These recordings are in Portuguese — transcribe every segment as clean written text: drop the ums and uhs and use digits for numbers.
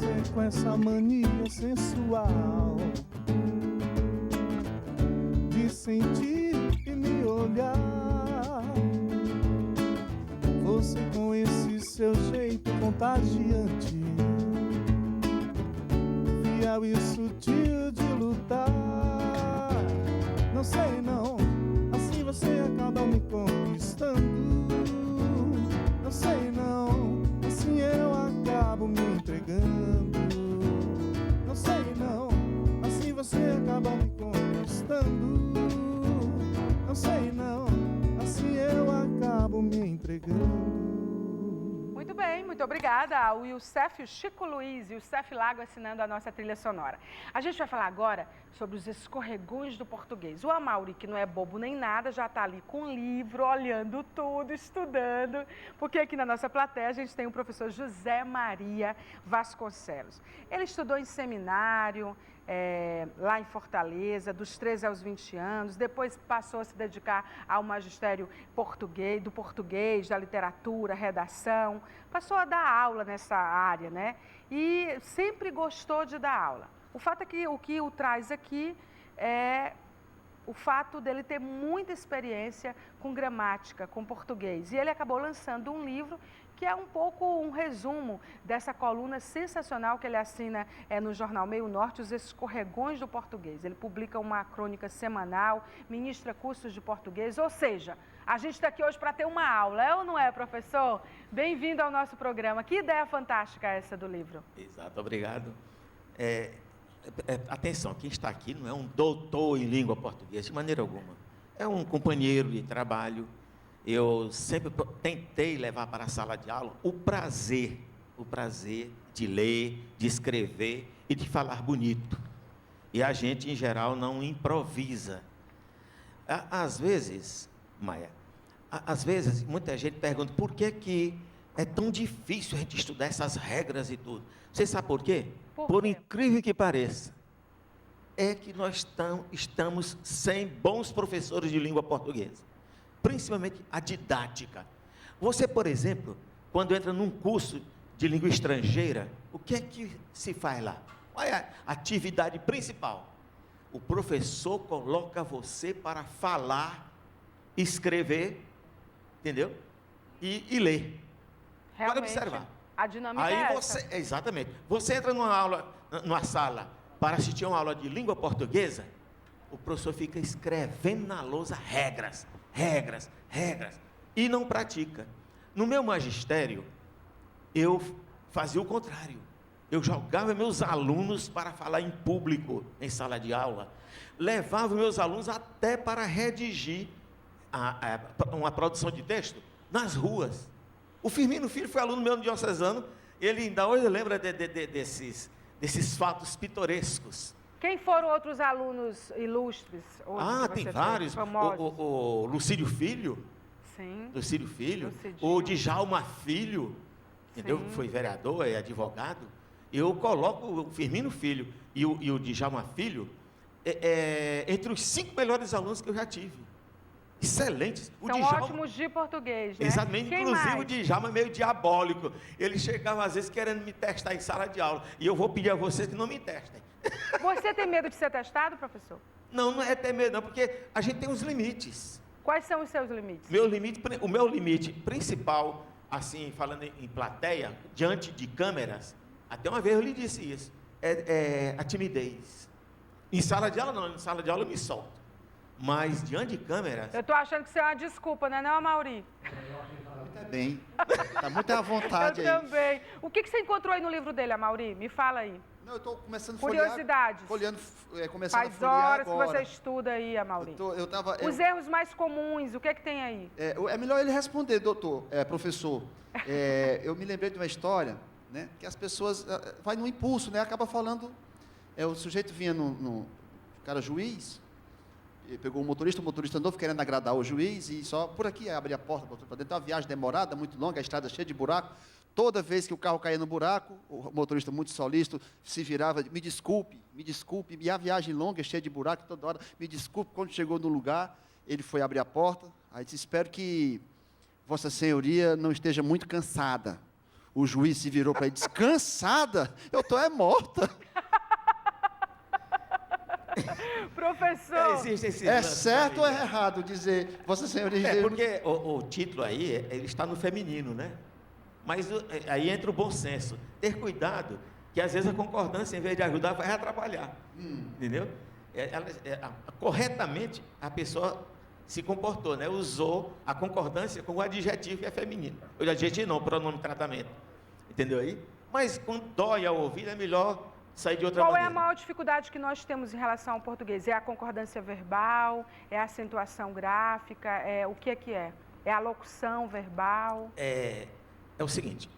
você com essa mania sensual de sentir e me olhar. Você com esse seu jeito contagiante, fiel e sutil de lutar. Não sei não, assim você acaba me conquistando. Não sei não, assim eu acabo me entregando. Não sei não, assim você acaba me conquistando. Não sei não, assim eu acabo me entregando. Muito bem, muito obrigada ao Youssef, o Chico Luiz e o Cef Lago assinando a nossa trilha sonora. A gente vai falar agora sobre os escorregões do português. O Amaury, que não é bobo nem nada, já está ali com o livro, olhando tudo, estudando, porque aqui na nossa plateia a gente tem o professor José Maria Vasconcelos. Ele estudou em seminário, lá em Fortaleza, dos 13 aos 20 anos, depois passou a se dedicar ao magistério português, do português, da literatura, redação, passou a dar aula nessa área, né? E sempre gostou de dar aula. O fato é que o que o traz aqui é o fato dele ter muita experiência com gramática, com português. E ele acabou lançando um livro que é um pouco um resumo dessa coluna sensacional que ele assina no jornal Meio Norte, Os Escorregões do Português. Ele publica uma crônica semanal, ministra cursos de português, ou seja, a gente está aqui hoje para ter uma aula, é ou não é, professor? Bem-vindo ao nosso programa. Que ideia fantástica essa do livro. Exato, obrigado. Atenção, quem está aqui não é um doutor em língua portuguesa, de maneira alguma. É um companheiro de trabalho. Eu sempre tentei levar para a sala de aula o prazer de ler, de escrever e de falar bonito. E a gente, em geral, não improvisa. Às vezes, Maia, muita gente pergunta por que é tão difícil a gente estudar essas regras e tudo. Você sabe por quê? Por incrível que pareça, é que nós estamos sem bons professores de língua portuguesa. Principalmente a didática. Você, por exemplo, quando entra num curso de língua estrangeira, o que é que se faz lá? Qual é a atividade principal? O professor coloca você para falar, escrever, entendeu? E ler. Realmente, pode observar. A dinâmica Aí é você, essa. exatamente. Você entra numa sala para assistir uma aula de língua portuguesa, o professor fica escrevendo na lousa regras, e não pratica. No meu magistério, eu fazia o contrário. Eu jogava meus alunos para falar em público, em sala de aula. Levava meus alunos até para redigir uma produção de texto nas ruas. O Firmino Filho foi aluno meu no diocesano, ele ainda hoje lembra desses fatos pitorescos. Quem foram outros alunos ilustres? Tem vários. Famosos. O Lucídio Filho. Sim. Lucídio Filho. Lucidinho. O Djalma Filho. Entendeu? Sim. Foi vereador, é advogado. Eu coloco o Firmino Filho e o Djalma Filho entre os 5 melhores alunos que eu já tive. Excelentes. São ótimos de português, né? Exatamente. Quem Inclusive mais? o Djalma é meio diabólico. Ele chegava às vezes querendo me testar em sala de aula. E eu vou pedir a vocês que não me testem. Você tem medo de ser testado, professor? Não é ter medo não, porque a gente tem uns limites. Quais são os seus limites? O meu limite principal, assim, falando em plateia, diante de câmeras, até uma vez eu lhe disse isso, é a timidez. Em sala de aula não, em sala de aula eu me solto. Mas diante de câmeras... Eu tô achando que isso é uma desculpa, não é não, Amaury? Tá bem. Tá muito à vontade Eu aí. também. O que você encontrou aí no livro dele, Amaury? Me fala aí. Não, eu estou começando a folhear. Curiosidades. Começando a Faz folhear horas agora. que você estuda aí, Amaury. Os erros mais comuns, o que é que tem aí? É melhor ele responder, professor. Eu me lembrei de uma história, né, que as pessoas vai no impulso, né, acaba falando. O sujeito vinha no cara juiz, pegou o motorista novo querendo agradar o juiz e só por aqui abria a porta, botou para dentro. Uma viagem demorada, muito longa, a estrada cheia de buraco. Toda vez que o carro caía no buraco, o motorista muito solícito se virava, me desculpe, e a viagem longa, cheia de buraco, toda hora, me desculpe. Quando chegou no lugar, ele foi abrir a porta, aí disse, espero que Vossa Senhoria não esteja muito cansada. O juiz se virou para ele, descansada, eu estou morta. Professor, Existe esse É lance certo ou é aí, né? errado dizer, Vossa Senhoria... É, porque o título aí, ele está no feminino, né? Mas aí entra o bom senso. Ter cuidado, que às vezes a concordância, em vez de ajudar, vai atrapalhar. Entendeu? Corretamente, a pessoa se comportou, né? Usou a concordância com o adjetivo que é feminino. O adjetivo não, o pronome de tratamento. Entendeu aí? Mas quando dói ao ouvir, é melhor sair de outra qual é maneira. a maior dificuldade que nós temos em relação ao português? É a concordância verbal? É a acentuação gráfica? O que é? É a locução verbal? É o seguinte,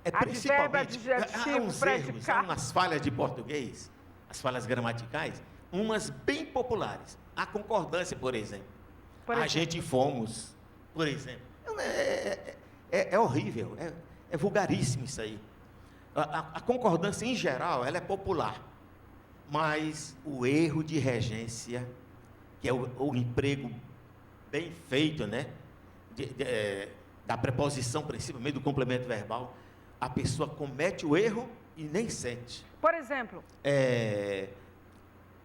Advérbio, principalmente, há adjetivo, uns erros, predicado. há umas falhas de português, as falhas gramaticais, umas bem populares. A concordância, por exemplo. Por A exemplo. gente fomos, por exemplo. É horrível, é vulgaríssimo isso aí. A concordância, em geral, ela é popular. Mas o erro de regência, que é o emprego bem feito, né? Da preposição, principalmente do complemento verbal, a pessoa comete o erro e nem sente. Por exemplo,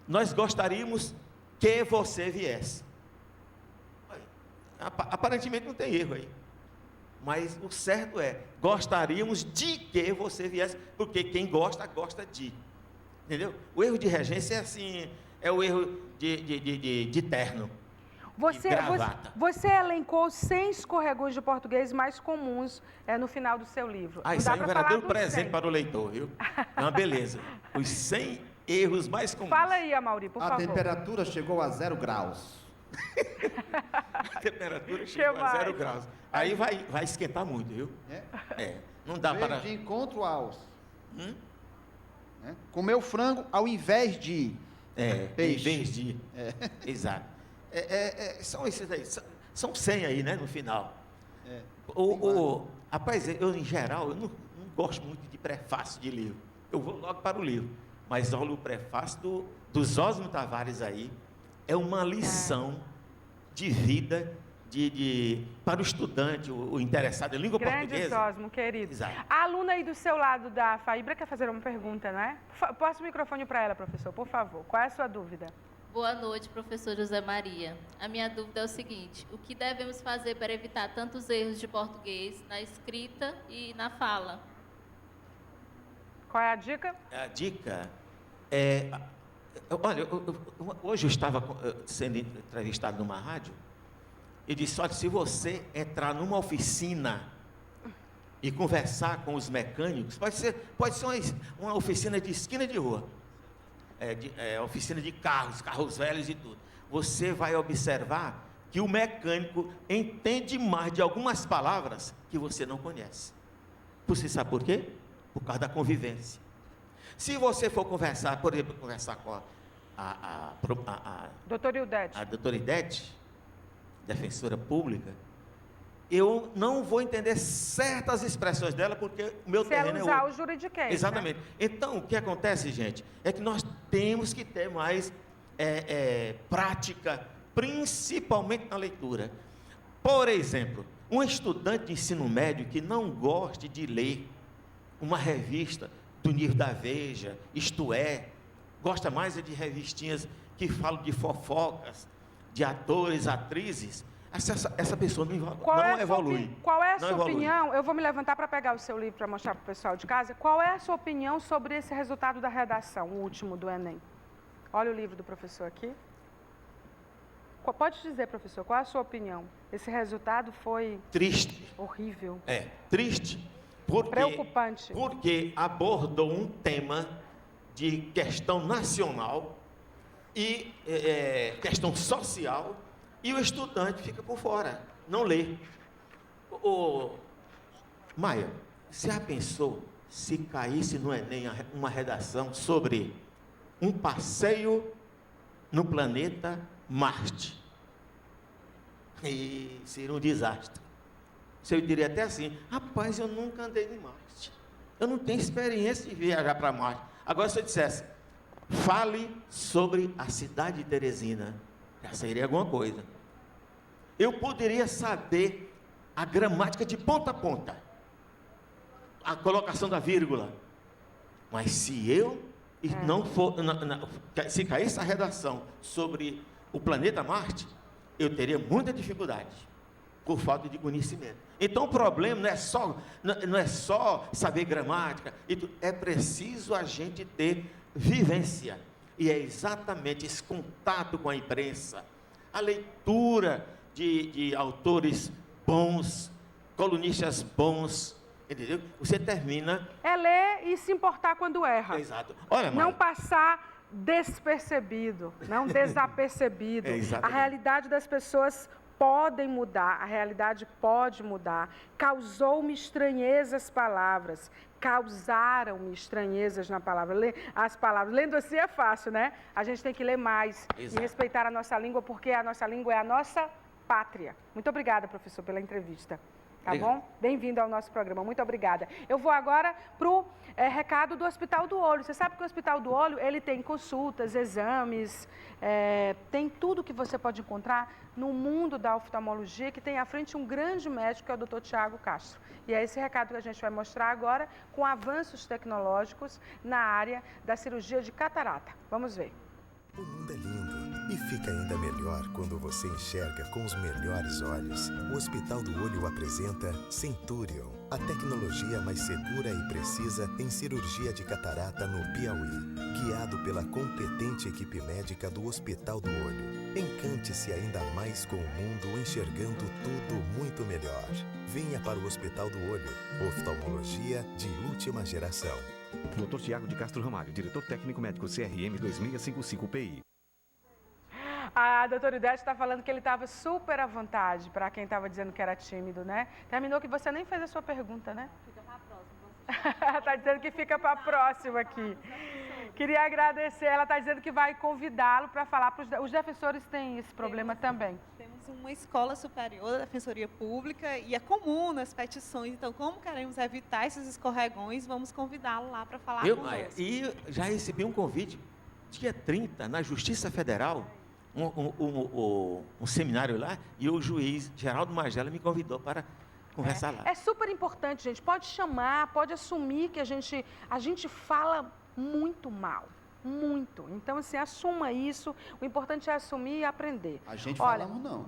Nós gostaríamos que você viesse. Aparentemente não tem erro aí. Mas o certo é, gostaríamos de que você viesse, porque quem gosta, gosta de. Entendeu? O erro de regência é assim, é o erro de terno. você elencou 100 escorregões de português mais comuns no final do seu livro. Não Isso dá aí é um pra falar verdadeiro dos presente 100. para o leitor, viu? É uma beleza. Os 100 erros mais comuns. Fala aí, Amaury, por A favor. temperatura chegou a 0 graus. A temperatura Que chegou a 0 mais? graus. Aí vai esquentar muito, viu? Não dá Veio para... de encontro aos. Hum? Comeu frango ao invés de... Peixe. Em vez de... Exato. São esses aí. São 100 aí, né, no final. Rapaz, eu, em geral, eu não gosto muito de prefácio de livro. Eu vou logo para o livro. Mas olha, o prefácio dos Osmo Tavares aí é uma lição de vida para o estudante, o interessado em língua Grande portuguesa. Osmo, querido. Exato. A aluna aí do seu lado da Faíbra quer fazer uma pergunta, né? Passa o microfone para ela, professor, por favor. Qual é a sua dúvida? Boa noite, professor José Maria. A minha dúvida é o seguinte: o que devemos fazer para evitar tantos erros de português na escrita e na fala? Qual é a dica? A dica é... Olha, hoje eu estava sendo entrevistado numa rádio e disse, olha, se você entrar numa oficina e conversar com os mecânicos, pode ser uma oficina de esquina de rua, oficina de carros velhos e tudo, você vai observar que o mecânico entende mais de algumas palavras que você não conhece. Você sabe por quê? Por causa da convivência. Se você for conversar, por exemplo, conversar com a Doutor Ildete. a doutora Idete, defensora pública, eu não vou entender certas expressões dela, porque o meu Se ela terreno é usar outro. o juridiquês, Exatamente. né? Então, o que acontece, gente, é que nós temos que ter mais prática, principalmente na leitura. Por exemplo, um estudante de ensino médio que não goste de ler uma revista do nível da Veja, isto é, gosta mais de revistinhas que falam de fofocas, de atores, atrizes, essa pessoa não evolui. Qual é a Não sua evolui. opinião? Eu vou me levantar para pegar o seu livro para mostrar para o pessoal de casa. Qual é a sua opinião sobre esse resultado da redação, o último do Enem? Olha o livro do professor aqui. Pode dizer, professor, qual é a sua opinião? Esse resultado foi Triste. horrível. Triste. Preocupante. Porque abordou um tema de questão nacional e questão social, e o estudante fica por fora, não lê. Maia, você já pensou se caísse no Enem uma redação sobre um passeio no planeta Marte? E seria um desastre. Você diria até assim, rapaz, eu nunca andei em Marte. Eu não tenho experiência de viajar para Marte. Agora, se eu dissesse, fale sobre a cidade de Teresina, já seria alguma coisa. Eu poderia saber a gramática de ponta a ponta. a colocação da vírgula. Mas se eu não for, se caísse a redação sobre o planeta Marte, eu teria muita dificuldade, por falta de conhecimento. Então o problema não é só saber gramática, é preciso a gente ter vivência. E é exatamente esse contato com a imprensa, a leitura de autores bons, colunistas bons, entendeu? Você termina... É ler e se importar quando erra. Exato. Olha, não Maia, passar despercebido, não desapercebido. A realidade das pessoas podem mudar, a realidade pode mudar. Causou-me estranheza as palavras, causaram-me estranhezas na palavra. As palavras, lendo assim é fácil, né? A gente tem que ler mais e respeitar a nossa língua, porque a nossa língua é a nossa pátria. Muito obrigada, professor, pela entrevista. Tá bom? Bem-vindo ao nosso programa. Muito obrigada. Eu vou agora para o recado do Hospital do Olho. Você sabe que o Hospital do Olho, ele tem consultas, exames, tem tudo que você pode encontrar no mundo da oftalmologia, que tem à frente um grande médico, que é o Dr. Tiago Castro. E é esse recado que a gente vai mostrar agora, com avanços tecnológicos na área da cirurgia de catarata. Vamos ver. O mundo é lindo e fica ainda melhor quando você enxerga com os melhores olhos. O Hospital do Olho apresenta Centurion, a tecnologia mais segura e precisa em cirurgia de catarata no Piauí. Guiado pela competente equipe médica do Hospital do Olho. Encante-se ainda mais com o mundo enxergando tudo muito melhor. Venha para o Hospital do Olho, oftalmologia de última geração. Dr. Tiago de Castro Ramalho, diretor técnico médico CRM 2655 PI. A doutora Idete está falando que ele estava super à vontade, para quem estava dizendo que era tímido, né? Terminou que você nem fez a sua pergunta, né? Fica para a próxima. Ela está dizendo que fica para a próxima aqui. Queria agradecer, ela está dizendo que vai convidá-lo para falar para os defensores têm esse problema também. Temos uma escola superior da Defensoria Pública e é comum nas petições, então como queremos evitar esses escorregões, vamos convidá-lo lá para falar conosco. E já recebi um convite, dia 30, na Justiça Federal, um seminário lá, e o juiz Geraldo Magela me convidou para conversar lá. É super importante, gente, pode chamar, pode assumir que a gente fala muito mal, muito. Então, assim, assuma isso, o importante é assumir e aprender. A gente falamos não.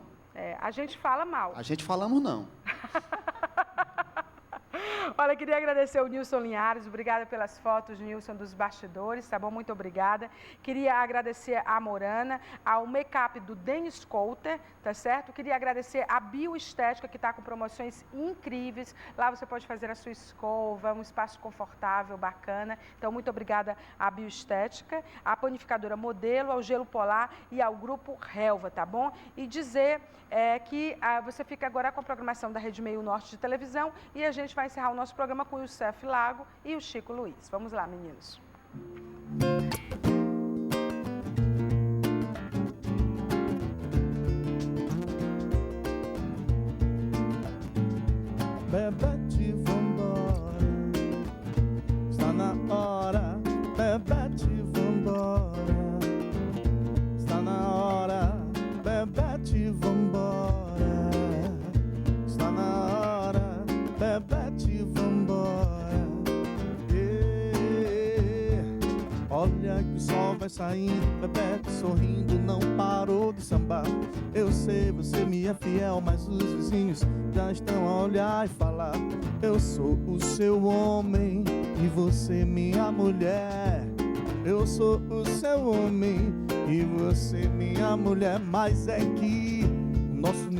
A gente fala mal. A gente falamos não. Olha, queria agradecer o Nilson Linhares, obrigada pelas fotos, Nilson, dos bastidores, tá bom? Muito obrigada. Queria agradecer a Morana, ao make-up do Dennis Coulter, tá certo? Queria agradecer a Bioestética, que está com promoções incríveis. Lá você pode fazer a sua escova, um espaço confortável, bacana. Então, muito obrigada à Bioestética, à Panificadora Modelo, ao Gelo Polar e ao Grupo Helva, tá bom? E dizer que você fica agora com a programação da Rede Meio Norte de televisão e a gente vai encerrar o nosso programa com o Youssef Lago e o Chico Luiz. Vamos lá, meninos. Bebete, vambora. Está na hora. Bebete, vambora. Está na hora. Bebete, vambora. Está na hora. Bebete, vambora. Olha que o sol vai saindo, Bebete sorrindo, não parou de sambar. Eu sei, você me é fiel, mas os vizinhos já estão a olhar e falar. Eu sou o seu homem e você minha mulher. Eu sou o seu homem e você minha mulher. Mas é que nosso